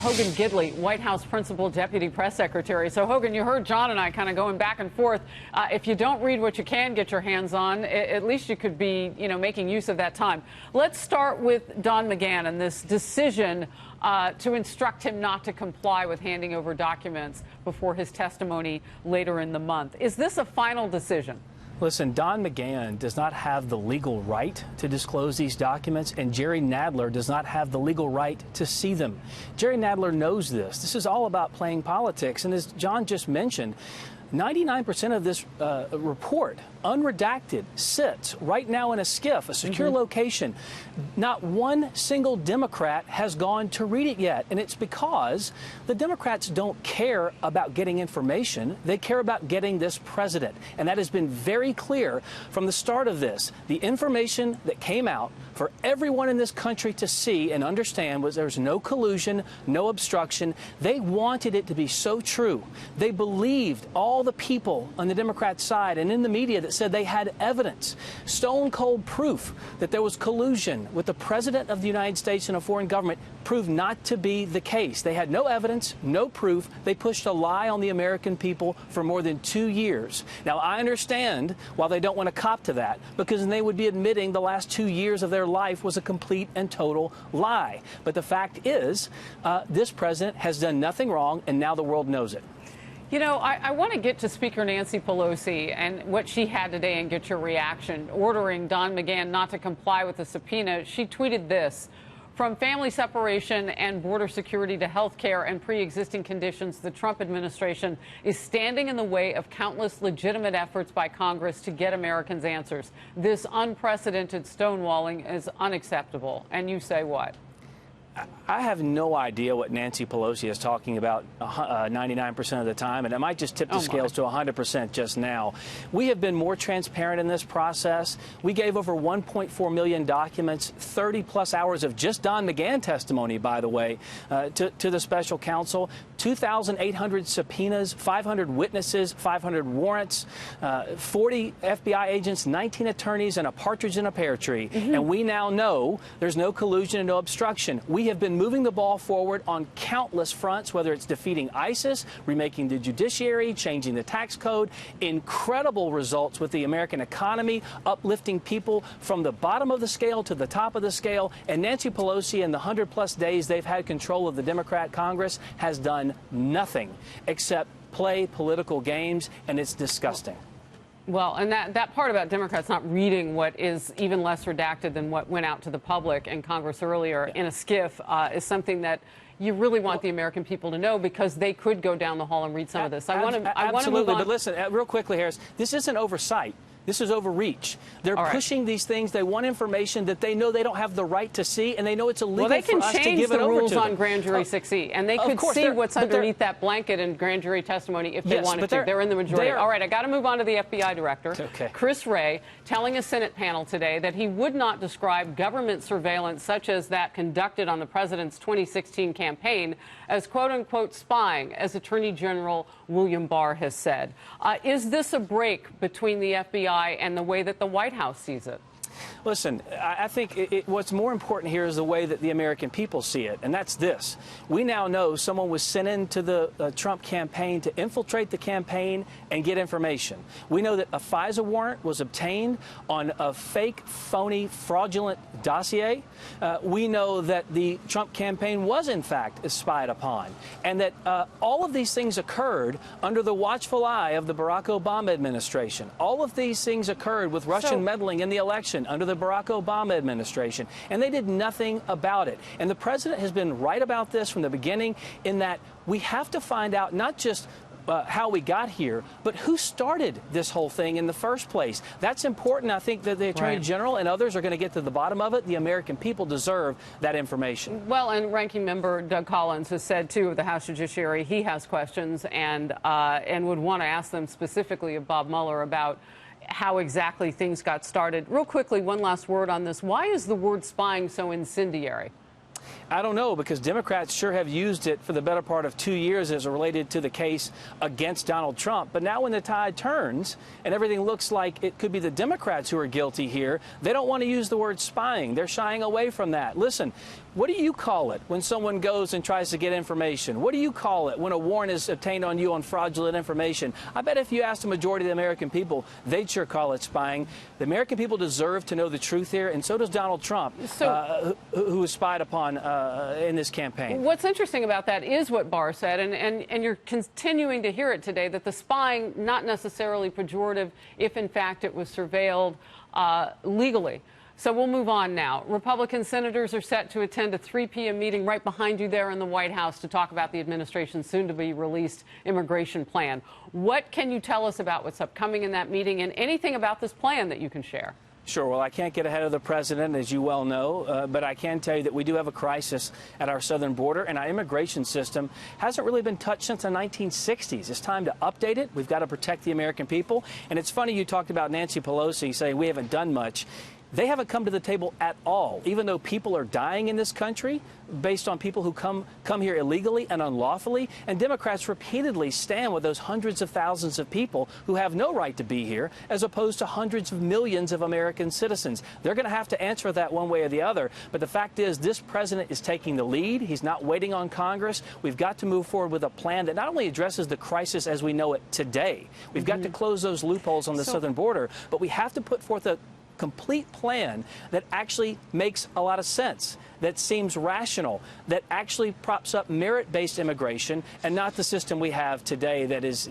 Hogan Gidley, White House Principal Deputy Press Secretary. So, Hogan, you heard John and I kind of going back and forth. If you don't read what you can get your hands on, at least you could be, making use of that time. Let's start with Don McGahn and this decision to instruct him not to comply with handing over documents before his testimony later in the month. Is this a final decision? Listen, Don McGahn does not have the legal right to disclose these documents, and Jerry Nadler does not have the legal right to see them. Jerry Nadler knows this. This is all about playing politics. And as John just mentioned, 99% of this report, unredacted, sits right now in a SCIF, a secure location. Not one single Democrat has gone to read it yet. And it's because the Democrats don't care about getting information. They care about getting this president. And that has been very clear from the start of this. The information that came out for everyone in this country to see and understand was there's no collusion, no obstruction. They wanted it to be so true. They believed all the people on the Democrat side and in the media that said they had evidence, stone cold proof that there was collusion with the president of the United States and a foreign government proved not to be the case. They had no evidence, no proof. They pushed a lie on the American people for more than 2 years. Now, I understand why they don't want to cop to that, because they would be admitting the last 2 years of their life was a complete and total lie. But the fact is, this president has done nothing wrong, and now the world knows it. I want to get to Speaker Nancy Pelosi and what she had today and get your reaction, ordering Don McGahn not to comply with the subpoena. She tweeted this: from family separation and border security to health care and pre-existing conditions, the Trump administration is standing in the way of countless legitimate efforts by Congress to get Americans answers. This unprecedented stonewalling is unacceptable. And you say what? I have no idea what Nancy Pelosi is talking about 99% of the time, and it might just tip the scales to 100% just now. We have been more transparent in this process. We gave over 1.4 million documents, 30-plus hours of just Don McGahn testimony, by the way, to the special counsel, 2,800 subpoenas, 500 witnesses, 500 warrants, 40 FBI agents, 19 attorneys, and a partridge in a pear tree. And we now know there's no collusion and no obstruction. We have been moving the ball forward on countless fronts, whether it's defeating ISIS, remaking the judiciary, changing the tax code, incredible results with the American economy, uplifting people from the bottom of the scale to the top of the scale. And Nancy Pelosi, in the 100-plus days they've had control of the Democrat Congress, has done nothing except play political games, and it's disgusting. Well, and that part about Democrats not reading what is even less redacted than what went out to the public and Congress earlier in a SCIF is something that you really want the American people to know, because they could go down the hall and read some of this. I want to move on. But listen, real quickly, Harris, this isn't oversight. This is overreach. They're pushing these things. They want information that they know they don't have the right to see, and they know it's illegal for us to give it over to them. Well, they can change the rules on grand jury 6E, and they could see what's underneath that blanket in grand jury testimony if they wanted to. They're in the majority. All right, I got to move on to the FBI director, Chris Wray, telling a Senate panel today that he would not describe government surveillance such as that conducted on the president's 2016 campaign as quote-unquote spying, as Attorney General William Barr has said. Is this a break between the FBI and the way that the White House sees it? Listen, I think what's more important here is the way that the American people see it, and that's this. We now know someone was sent into the Trump campaign to infiltrate the campaign and get information. We know that a FISA warrant was obtained on a fake, phony, fraudulent dossier. We know that the Trump campaign was, in fact, spied upon, and that all of these things occurred under the watchful eye of the Barack Obama administration. All of these things occurred with Russian meddling in the election under the Barack Obama administration, and they did nothing about it. And the president has been right about this from the beginning, in that we have to find out not just how we got here, but who started this whole thing in the first place. That's important. I think that the Attorney General and others are going to get to the bottom of it. The American people deserve that information. Well, and Ranking Member Doug Collins has said, too, of the House Judiciary, he has questions and would want to ask them specifically of Bob Mueller about how exactly things got started. Real quickly, one last word on this. Why is the word spying so incendiary? I don't know, because Democrats sure have used it for the better part of 2 years as related to the case against Donald Trump. But now when the tide turns and everything looks like it could be the Democrats who are guilty here, they don't want to use the word spying. They're shying away from that. Listen, what do you call it when someone goes and tries to get information? What do you call it when a warrant is obtained on you on fraudulent information? I bet if you asked the majority of the American people, they'd sure call it spying. The American people deserve to know the truth here, and so does Donald Trump, who was spied upon in this campaign. What's interesting about that is what Barr said, and you're continuing to hear it today, that the spying, not necessarily pejorative if in fact it was surveilled legally. So we'll move on now. Republican senators are set to attend a 3 p.m. meeting right behind you there in the White House to talk about the administration's soon-to-be-released immigration plan. What can you tell us about what's upcoming in that meeting and anything about this plan that you can share? Sure. Well, I can't get ahead of the president, as you well know, but I can tell you that we do have a crisis at our southern border, and our immigration system hasn't really been touched since the 1960s. It's time to update it. We've got to protect the American people. And it's funny you talked about Nancy Pelosi saying we haven't done much. They haven't come to the table at all, even though people are dying in this country based on people who come here illegally and unlawfully. And Democrats repeatedly stand with those hundreds of thousands of people who have no right to be here, as opposed to hundreds of millions of American citizens. They're going to have to answer that one way or the other. But the fact is, this president is taking the lead. He's not waiting on Congress. We've got to move forward with a plan that not only addresses the crisis as we know it today, we've got to close those loopholes on the southern border, but we have to put forth a complete plan that actually makes a lot of sense, that seems rational, that actually props up merit-based immigration and not the system we have today that is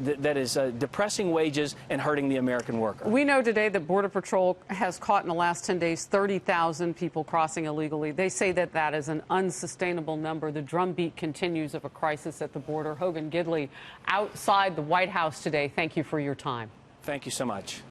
depressing wages and hurting the American worker. We know today that Border Patrol has caught in the last 10 days 30,000 people crossing illegally. They say that that is an unsustainable number. The drumbeat continues of a crisis at the border. Hogan Gidley outside the White House today. Thank you for your time. Thank you so much.